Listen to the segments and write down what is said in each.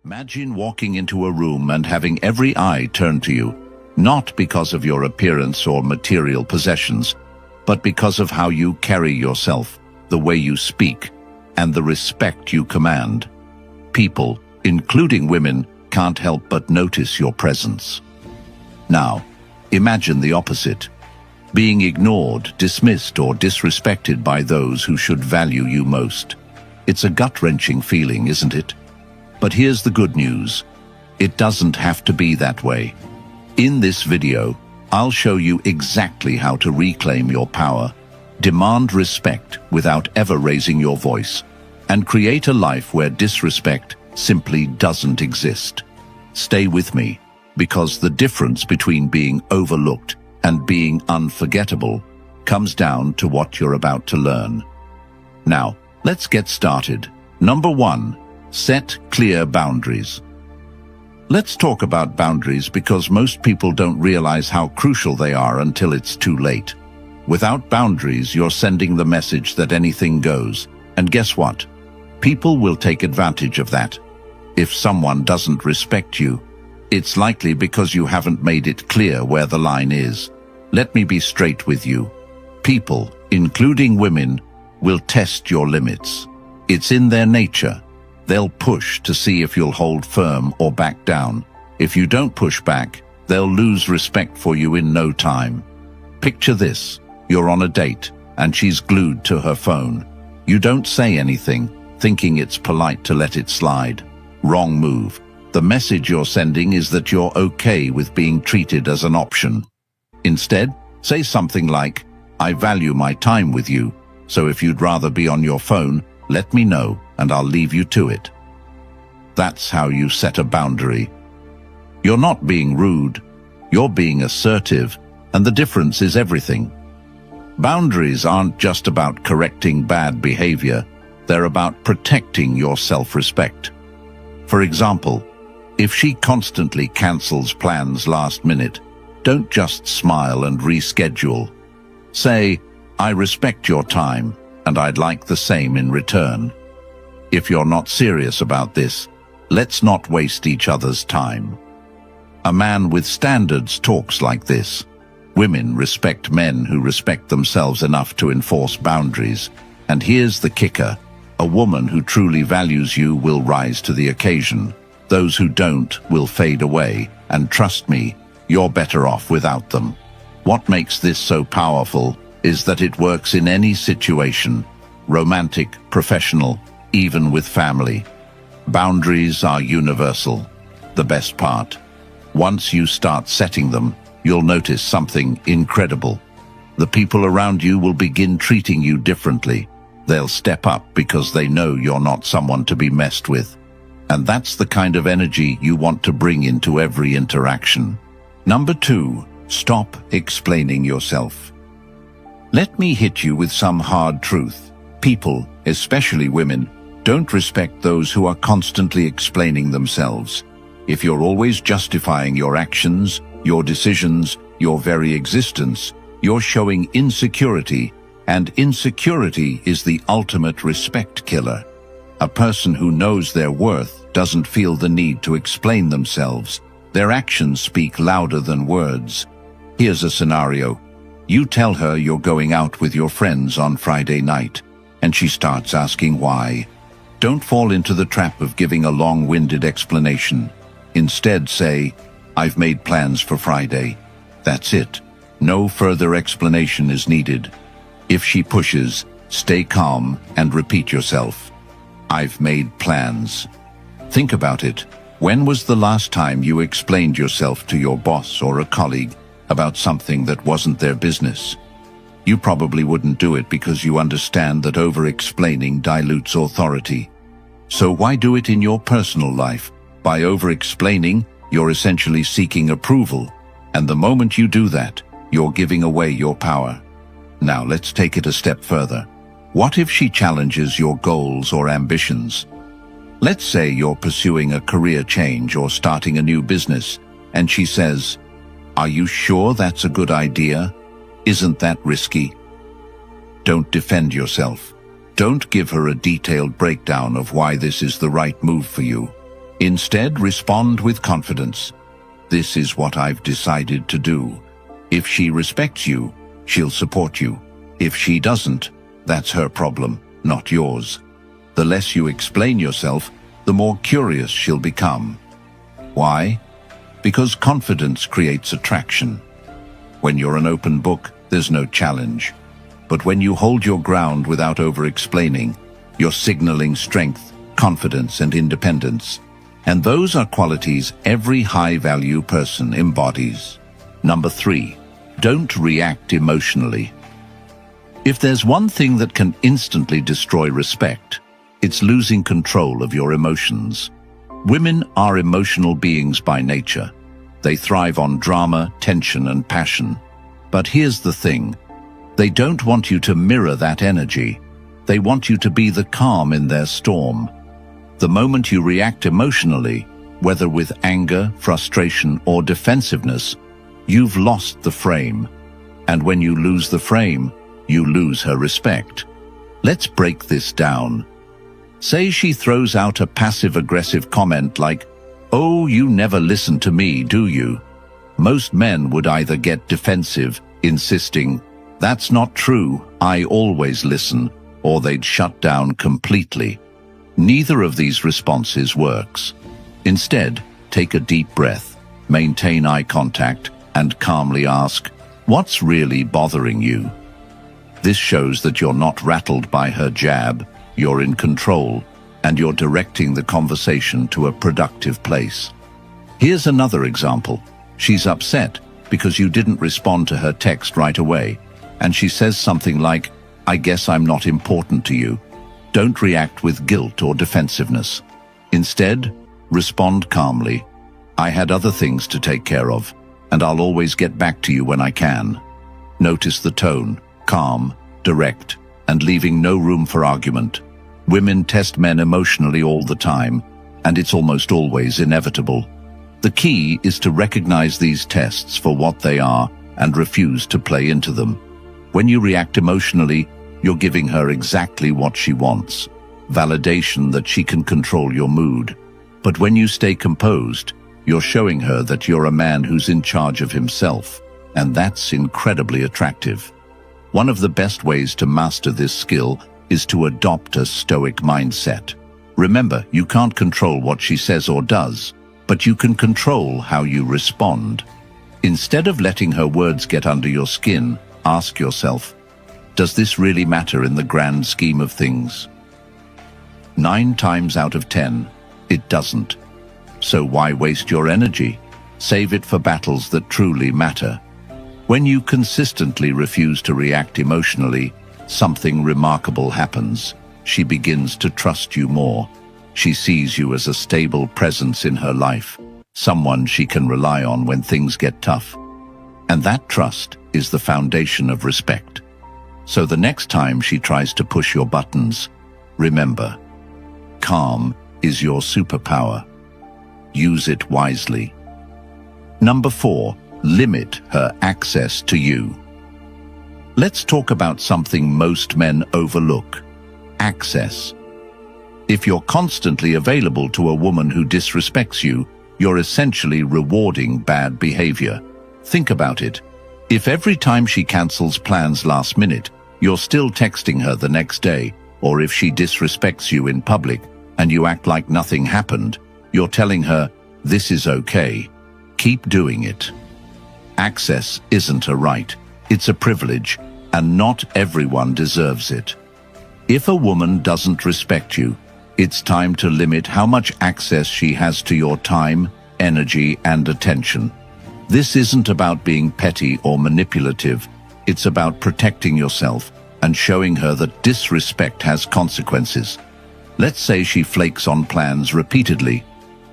Imagine walking into a room and having every eye turned to you, not because of your appearance or material possessions, but because of how you carry yourself, the way you speak, and the respect you command. People, including women, can't help but notice your presence. Now, imagine the opposite. Being ignored, dismissed, or disrespected by those who should value you most. It's a gut-wrenching feeling, isn't it? But here's the good news. It doesn't have to be that way. In this video, I'll show you exactly how to reclaim your power, demand respect without ever raising your voice, and create a life where disrespect simply doesn't exist. Stay with me, because the difference between being overlooked and being unforgettable comes down to what you're about to learn. Now, let's get started. Number 1. Set clear boundaries. Let's talk about boundaries because most people don't realize how crucial they are until it's too late. Without boundaries, you're sending the message that anything goes. And guess what? People will take advantage of that. If someone doesn't respect you, it's likely because you haven't made it clear where the line is. Let me be straight with you. People, including women, will test your limits. It's in their nature. They'll push to see if you'll hold firm or back down. If you don't push back, they'll lose respect for you in no time. Picture this. You're on a date, and she's glued to her phone. You don't say anything, thinking it's polite to let it slide. Wrong move. The message you're sending is that you're okay with being treated as an option. Instead, say something like, "I value my time with you, so if you'd rather be on your phone, let me know, and I'll leave you to it." That's how you set a boundary. You're not being rude, you're being assertive, and the difference is everything. Boundaries aren't just about correcting bad behavior, they're about protecting your self-respect. For example, if she constantly cancels plans last minute, don't just smile and reschedule. Say, "I respect your time, and I'd like the same in return." If you're not serious about this, let's not waste each other's time. A man with standards talks like this. Women respect men who respect themselves enough to enforce boundaries. And here's the kicker. A woman who truly values you will rise to the occasion. Those who don't will fade away, and trust me, you're better off without them. What makes this so powerful is that it works in any situation, romantic, professional, even with family. Boundaries are universal. The best part, once you start setting them, you'll notice something incredible. The people around you will begin treating you differently. They'll step up because they know you're not someone to be messed with. And that's the kind of energy you want to bring into every interaction. Number 2, stop explaining yourself. Let me hit you with some hard truth. People, especially women, don't respect those who are constantly explaining themselves. If you're always justifying your actions, your decisions, your very existence, you're showing insecurity, and insecurity is the ultimate respect killer. A person who knows their worth doesn't feel the need to explain themselves. Their actions speak louder than words. Here's a scenario. You tell her you're going out with your friends on Friday night, and she starts asking why. Don't fall into the trap of giving a long-winded explanation. Instead say, "I've made plans for Friday." That's it. No further explanation is needed. If she pushes, stay calm and repeat yourself. "I've made plans." Think about it. When was the last time you explained yourself to your boss or a colleague about something that wasn't their business? You probably wouldn't do it because you understand that over-explaining dilutes authority. So why do it in your personal life? By over-explaining, you're essentially seeking approval. And the moment you do that, you're giving away your power. Now let's take it a step further. What if she challenges your goals or ambitions? Let's say you're pursuing a career change or starting a new business, and she says, "Are you sure that's a good idea? Isn't that risky?" Don't defend yourself. Don't give her a detailed breakdown of why this is the right move for you. Instead, respond with confidence. This is what I've decided to do. If she respects you, she'll support you. If she doesn't, that's her problem, not yours. The less you explain yourself, the more curious she'll become. Why? Because confidence creates attraction. When you're an open book, there's no challenge. But when you hold your ground without over-explaining, you're signaling strength, confidence, and independence. And those are qualities every high-value person embodies. Number 3, don't react emotionally. If there's one thing that can instantly destroy respect, it's losing control of your emotions. Women are emotional beings by nature. They thrive on drama, tension, and passion. But here's the thing. They don't want you to mirror that energy. They want you to be the calm in their storm. The moment you react emotionally, whether with anger, frustration, or defensiveness, you've lost the frame. And when you lose the frame, you lose her respect. Let's break this down. Say she throws out a passive-aggressive comment like, "Oh, you never listen to me, do you?" Most men would either get defensive, insisting, "That's not true, I always listen," or they'd shut down completely. Neither of these responses works. Instead, take a deep breath, maintain eye contact, and calmly ask, "What's really bothering you?" This shows that you're not rattled by her jab, you're in control, and you're directing the conversation to a productive place. Here's another example. She's upset because you didn't respond to her text right away, and she says something like, "I guess I'm not important to you." Don't react with guilt or defensiveness. Instead, respond calmly. "I had other things to take care of, and I'll always get back to you when I can." Notice the tone, calm, direct, and leaving no room for argument. Women test men emotionally all the time, and it's almost always inevitable. The key is to recognize these tests for what they are and refuse to play into them. When you react emotionally, you're giving her exactly what she wants, validation that she can control your mood. But when you stay composed, you're showing her that you're a man who's in charge of himself, and that's incredibly attractive. One of the best ways to master this skill is to adopt a Stoic mindset. Remember, you can't control what she says or does, but you can control how you respond. Instead of letting her words get under your skin, ask yourself, does this really matter in the grand scheme of things? 9 times out of 10, it doesn't. So why waste your energy? Save it for battles that truly matter. When you consistently refuse to react emotionally, something remarkable happens. She begins to trust you more. She sees you as a stable presence in her life, someone she can rely on when things get tough. And that trust is the foundation of respect. So the next time she tries to push your buttons, remember, calm is your superpower. Use it wisely. Number 4, limit her access to you. Let's talk about something most men overlook: access. If you're constantly available to a woman who disrespects you, you're essentially rewarding bad behavior. Think about it. If every time she cancels plans last minute, you're still texting her the next day, or if she disrespects you in public and you act like nothing happened, you're telling her, "This is okay. Keep doing it." Access isn't a right, it's a privilege, and not everyone deserves it. If a woman doesn't respect you, it's time to limit how much access she has to your time, energy, and attention. This isn't about being petty or manipulative. It's about protecting yourself and showing her that disrespect has consequences. Let's say she flakes on plans repeatedly.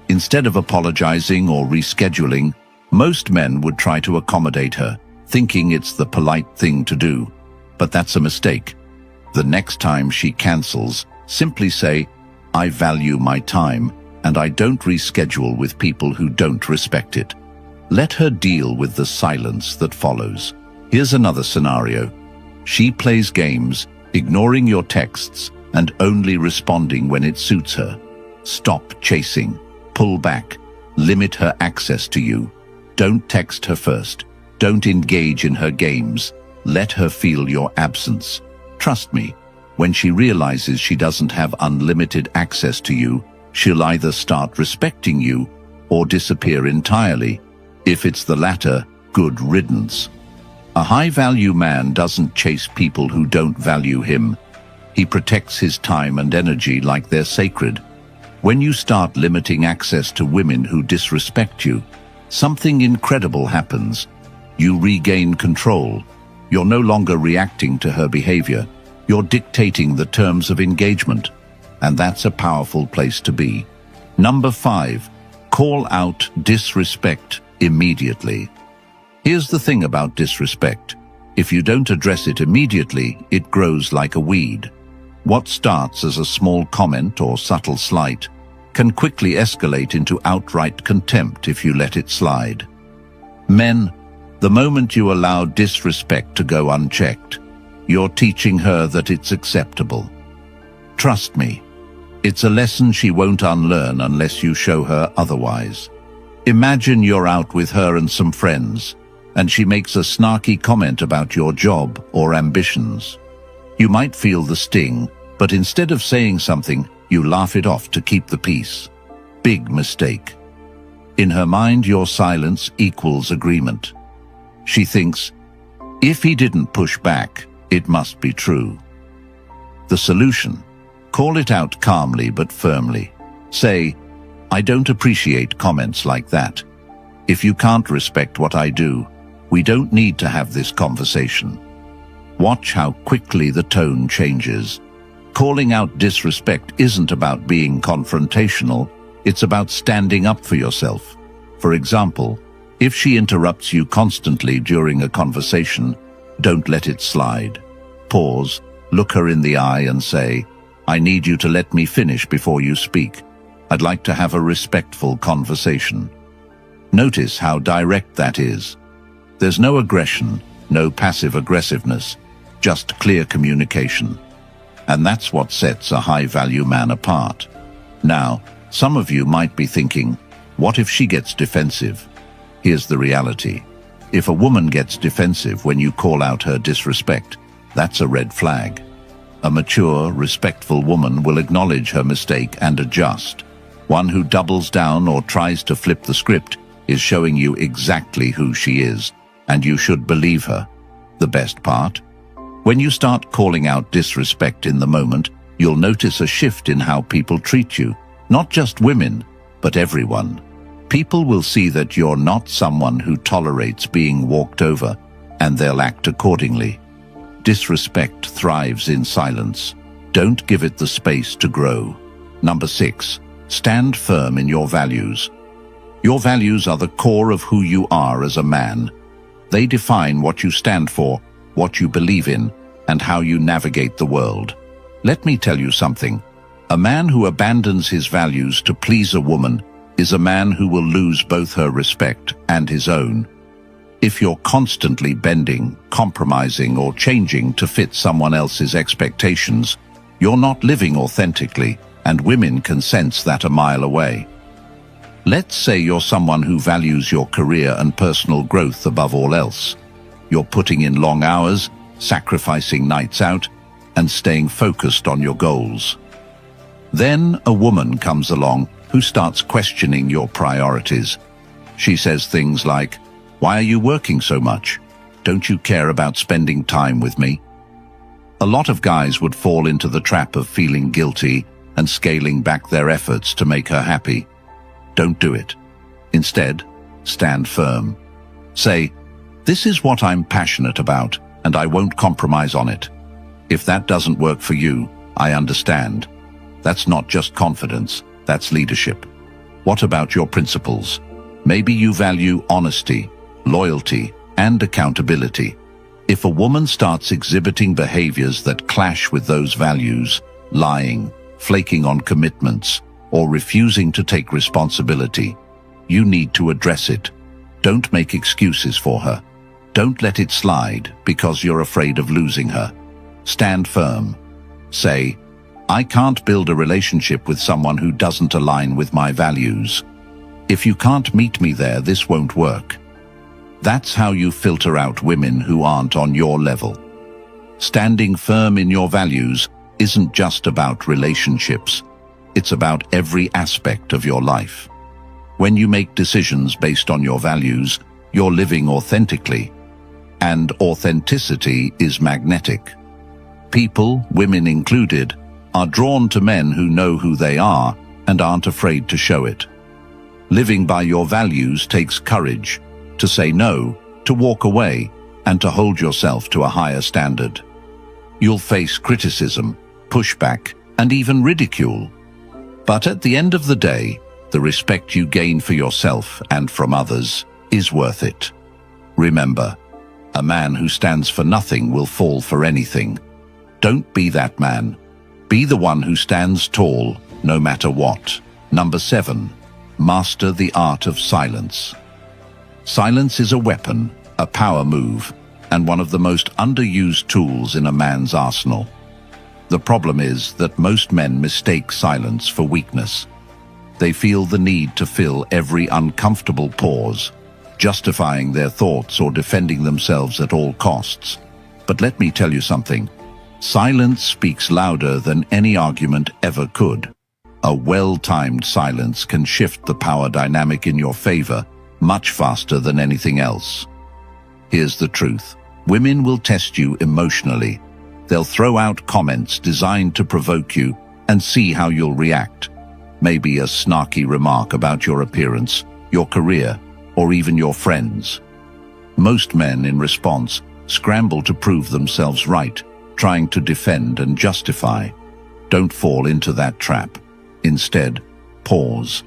Instead of apologizing or rescheduling, most men would try to accommodate her, thinking it's the polite thing to do. But that's a mistake. The next time she cancels, simply say, "I value my time, and I don't reschedule with people who don't respect it." Let her deal with the silence that follows. Here's another scenario. She plays games, ignoring your texts and only responding when it suits her. Stop chasing. Pull back. Limit her access to you. Don't text her first. Don't engage in her games. Let her feel your absence. Trust me, when she realizes she doesn't have unlimited access to you, she'll either start respecting you or disappear entirely. If it's the latter, good riddance. A high-value man doesn't chase people who don't value him. He protects his time and energy like they're sacred. When you start limiting access to women who disrespect you, something incredible happens. You regain control. You're no longer reacting to her behavior. You're dictating the terms of engagement. And that's a powerful place to be. Number 5, call out disrespect immediately. Here's the thing about disrespect. If you don't address it immediately, it grows like a weed. What starts as a small comment or subtle slight can quickly escalate into outright contempt if you let it slide. Men, the moment you allow disrespect to go unchecked, you're teaching her that it's acceptable. Trust me, it's a lesson she won't unlearn unless you show her otherwise. Imagine you're out with her and some friends, and she makes a snarky comment about your job or ambitions. You might feel the sting, but instead of saying something, you laugh it off to keep the peace. Big mistake. In her mind, your silence equals agreement. She thinks, if he didn't push back, it must be true. The solution: call it out calmly but firmly. Say, I don't appreciate comments like that. If you can't respect what I do, we don't need to have this conversation. Watch how quickly the tone changes. Calling out disrespect isn't about being confrontational, it's about standing up for yourself. For example, if she interrupts you constantly during a conversation, don't let it slide. Pause, look her in the eye and say, I need you to let me finish before you speak. I'd like to have a respectful conversation. Notice how direct that is. There's no aggression, no passive aggressiveness, just clear communication. And that's what sets a high-value man apart. Now, some of you might be thinking, what if she gets defensive? Here's the reality. If a woman gets defensive when you call out her disrespect, that's a red flag. A mature, respectful woman will acknowledge her mistake and adjust. One who doubles down or tries to flip the script is showing you exactly who she is, and you should believe her. The best part? When you start calling out disrespect in the moment, you'll notice a shift in how people treat you. Not just women, but everyone. People will see that you're not someone who tolerates being walked over, and they'll act accordingly. Disrespect thrives in silence. Don't give it the space to grow. Number 6, stand firm in your values. Your values are the core of who you are as a man. They define what you stand for, what you believe in, and how you navigate the world. Let me tell you something. A man who abandons his values to please a woman is a man who will lose both her respect and his own. If you're constantly bending, compromising, or changing to fit someone else's expectations, you're not living authentically, and women can sense that a mile away. Let's say you're someone who values your career and personal growth above all else. You're putting in long hours, sacrificing nights out, and staying focused on your goals. Then a woman comes along who starts questioning your priorities. She says things like, "Why are you working so much? Don't you care about spending time with me?" A lot of guys would fall into the trap of feeling guilty and scaling back their efforts to make her happy. Don't do it. Instead, stand firm. Say, "This is what I'm passionate about, and I won't compromise on it." If that doesn't work for you, I understand. That's not just confidence, that's leadership. What about your principles? Maybe you value honesty, loyalty, and accountability. If a woman starts exhibiting behaviors that clash with those values, lying, flaking on commitments, or refusing to take responsibility, you need to address it. Don't make excuses for her. Don't let it slide because you're afraid of losing her. Stand firm. Say, I can't build a relationship with someone who doesn't align with my values. If you can't meet me there, this won't work. That's how you filter out women who aren't on your level. Standing firm in your values isn't just about relationships. It's about every aspect of your life. When you make decisions based on your values, you're living authentically. And authenticity is magnetic. People, women included, are drawn to men who know who they are and aren't afraid to show it. Living by your values takes courage to say no, to walk away, and to hold yourself to a higher standard. You'll face criticism, pushback, and even ridicule. But at the end of the day, the respect you gain for yourself and from others is worth it. Remember, a man who stands for nothing will fall for anything. Don't be that man. Be the one who stands tall, no matter what. Number 7. Master the art of silence. Silence is a weapon, a power move, and one of the most underused tools in a man's arsenal. The problem is that most men mistake silence for weakness. They feel the need to fill every uncomfortable pause, justifying their thoughts or defending themselves at all costs. But let me tell you something. Silence speaks louder than any argument ever could. A well-timed silence can shift the power dynamic in your favor much faster than anything else. Here's the truth. Women will test you emotionally. They'll throw out comments designed to provoke you and see how you'll react. Maybe a snarky remark about your appearance, your career, or even your friends. Most men, in response, scramble to prove themselves right, trying to defend and justify. Don't fall into that trap. Instead, pause.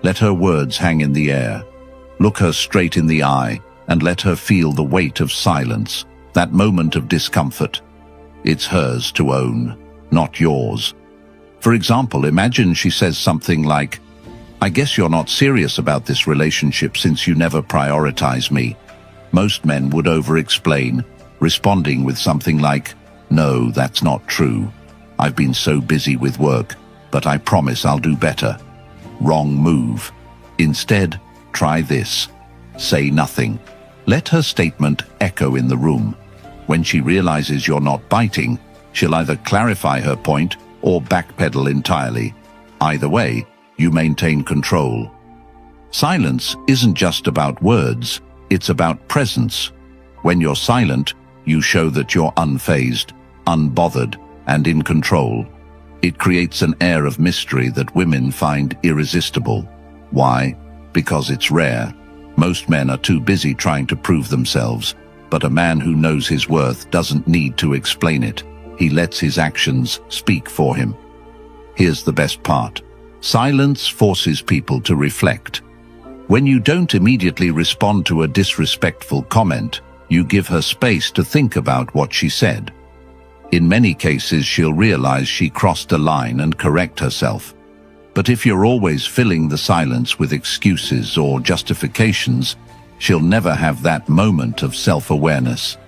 Let her words hang in the air. Look her straight in the eye and let her feel the weight of silence, that moment of discomfort. It's hers to own, not yours. For example, imagine she says something like, "I guess you're not serious about this relationship since you never prioritize me." Most men would over-explain, responding with something like, "No, that's not true. I've been so busy with work, but I promise I'll do better." Wrong move. Instead, try this. Say nothing. Let her statement echo in the room. When she realizes you're not biting, she'll either clarify her point or backpedal entirely. Either way, you maintain control. Silence isn't just about words, it's about presence. When you're silent, you show that you're unfazed, unbothered, and in control. It creates an air of mystery that women find irresistible. Why? Because it's rare. Most men are too busy trying to prove themselves, but a man who knows his worth doesn't need to explain it. He lets his actions speak for him. Here's the best part. Silence forces people to reflect. When you don't immediately respond to a disrespectful comment, you give her space to think about what she said. In many cases, she'll realize she crossed a line and correct herself. But if you're always filling the silence with excuses or justifications, she'll never have that moment of self-awareness.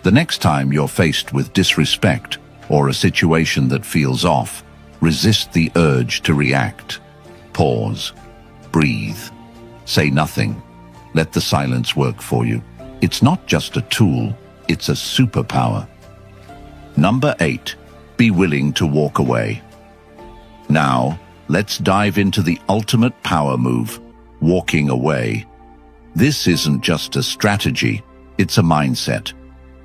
The next time you're faced with disrespect or a situation that feels off, resist the urge to react. Pause. Breathe. Say nothing. Let the silence work for you. It's not just a tool, it's a superpower. Number 8. Be willing to walk away. Now, let's dive into the ultimate power move, walking away. This isn't just a strategy, it's a mindset.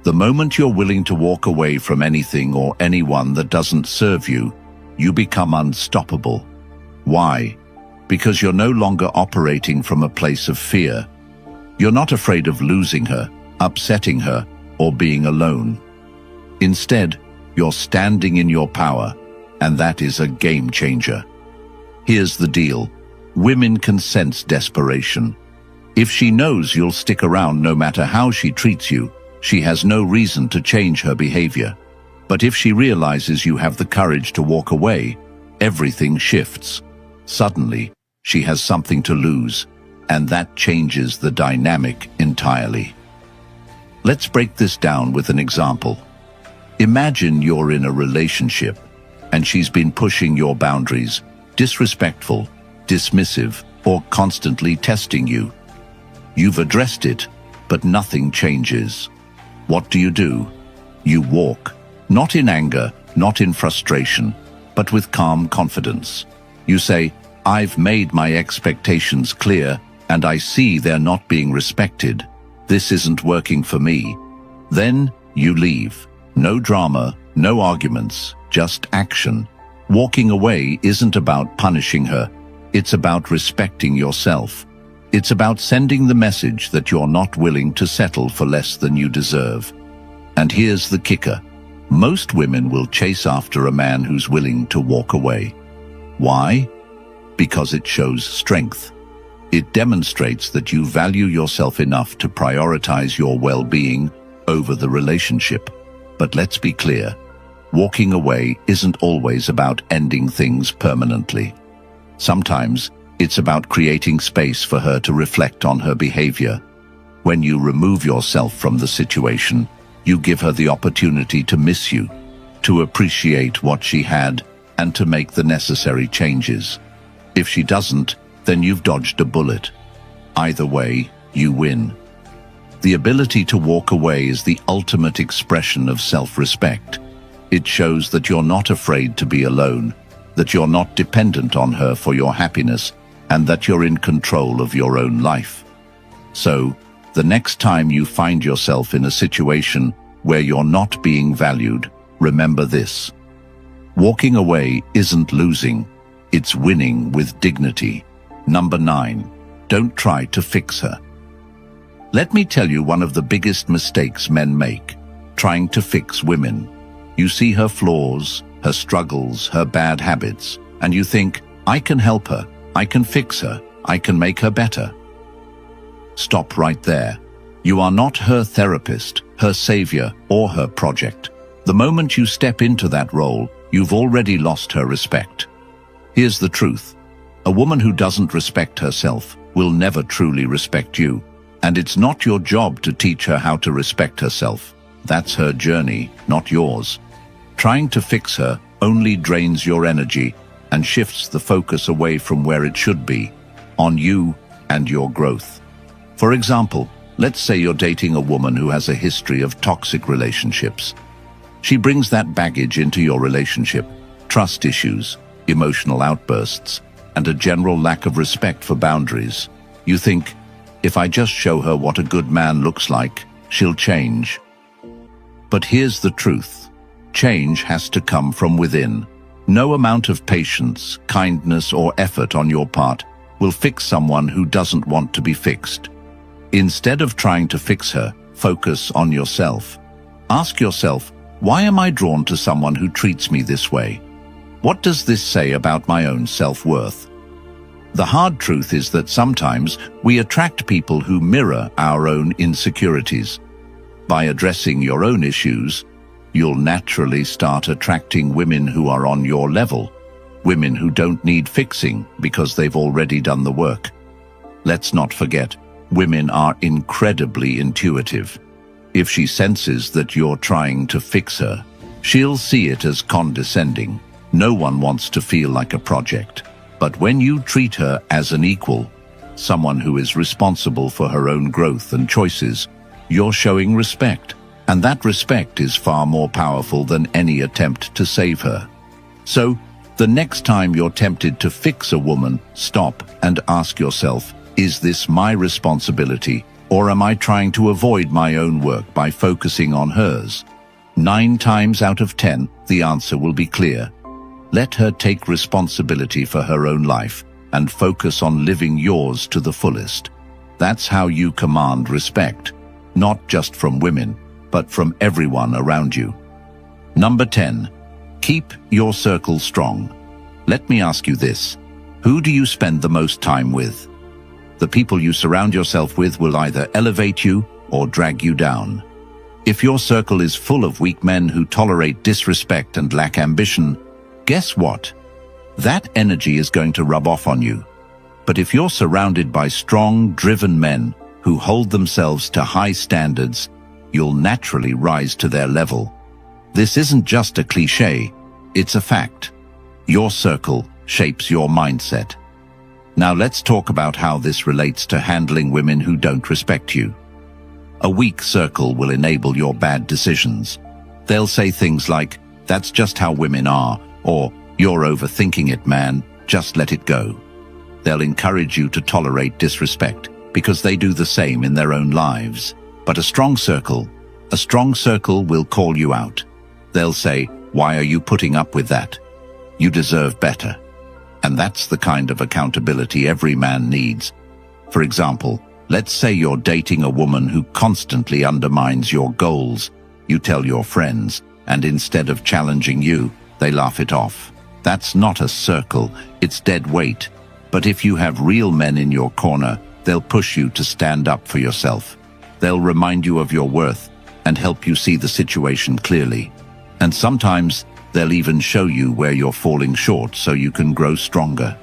The moment you're willing to walk away from anything or anyone that doesn't serve you, you become unstoppable. Why? Because you're no longer operating from a place of fear. You're not afraid of losing her, upsetting her, or being alone. Instead, you're standing in your power, and that is a game changer. Here's the deal. Women can sense desperation. If she knows you'll stick around no matter how she treats you, she has no reason to change her behavior. But if she realizes you have the courage to walk away, everything shifts. Suddenly, she has something to lose, and that changes the dynamic entirely. Let's break this down with an example. Imagine you're in a relationship, and she's been pushing your boundaries, disrespectful, dismissive, or constantly testing you. You've addressed it, but nothing changes. What do? You walk, not in anger, not in frustration, but with calm confidence. You say, "I've made my expectations clear, and I see they're not being respected. This isn't working for me." Then you leave. No drama, no arguments, just action. Walking away isn't about punishing her. It's about respecting yourself. It's about sending the message that you're not willing to settle for less than you deserve. And here's the kicker. Most women will chase after a man who's willing to walk away. Why? Because it shows strength. It demonstrates that you value yourself enough to prioritize your well-being over the relationship. But let's be clear, walking away isn't always about ending things permanently. Sometimes it's about creating space for her to reflect on her behavior. When you remove yourself from the situation, you give her the opportunity to miss you, to appreciate what she had, and to make the necessary changes. If she doesn't, then you've dodged a bullet. Either way, you win. The ability to walk away is the ultimate expression of self-respect. It shows that you're not afraid to be alone, that you're not dependent on her for your happiness, and that you're in control of your own life. So, the next time you find yourself in a situation where you're not being valued, remember this. Walking away isn't losing, it's winning with dignity. Number 9, don't try to fix her. Let me tell you one of the biggest mistakes men make, trying to fix women. You see her flaws, her struggles, her bad habits, and you think, I can help her, I can fix her, I can make her better. Stop right there. You are not her therapist, her savior, or her project. The moment you step into that role, you've already lost her respect. Here's the truth. A woman who doesn't respect herself will never truly respect you. And it's not your job to teach her how to respect herself. That's her journey, not yours. Trying to fix her only drains your energy and shifts the focus away from where it should be, on you and your growth. For example, let's say you're dating a woman who has a history of toxic relationships. She brings that baggage into your relationship, trust issues, emotional outbursts, and a general lack of respect for boundaries. You think, if I just show her what a good man looks like, she'll change. But here's the truth. Change has to come from within. No amount of patience, kindness, or effort on your part will fix someone who doesn't want to be fixed. Instead of trying to fix her, focus on yourself. Ask yourself, why am I drawn to someone who treats me this way? What does this say about my own self-worth? The hard truth is that sometimes we attract people who mirror our own insecurities. By addressing your own issues, you'll naturally start attracting women who are on your level, women who don't need fixing because they've already done the work. Let's not forget, women are incredibly intuitive. If she senses that you're trying to fix her, she'll see it as condescending. No one wants to feel like a project. But when you treat her as an equal, someone who is responsible for her own growth and choices, you're showing respect. And that respect is far more powerful than any attempt to save her. So, the next time you're tempted to fix a woman, stop and ask yourself, is this my responsibility, or am I trying to avoid my own work by focusing on hers? 9 times out of 10, the answer will be clear. Let her take responsibility for her own life and focus on living yours to the fullest. That's how you command respect, not just from women, but from everyone around you. Number 10, keep your circle strong. Let me ask you this. Who do you spend the most time with? The people you surround yourself with will either elevate you or drag you down. If your circle is full of weak men who tolerate disrespect and lack ambition, guess what? That energy is going to rub off on you. But if you're surrounded by strong, driven men who hold themselves to high standards, you'll naturally rise to their level. This isn't just a cliche, It's a fact. Your circle shapes your mindset. Now let's talk about how this relates to handling women who don't respect you. A weak circle will enable your bad decisions. They'll say things like, "That's just how women are," or "You're overthinking it, man, just let it go." They'll encourage you to tolerate disrespect because they do the same in their own lives. But a strong circle will call you out. They'll say, "Why are you putting up with that? You deserve better." And that's the kind of accountability every man needs. For example, let's say you're dating a woman who constantly undermines your goals. You tell your friends, and instead of challenging you, they laugh it off. That's not a circle, it's dead weight. But if you have real men in your corner, they'll push you to stand up for yourself. They'll remind you of your worth and help you see the situation clearly. And sometimes they'll even show you where you're falling short so you can grow stronger.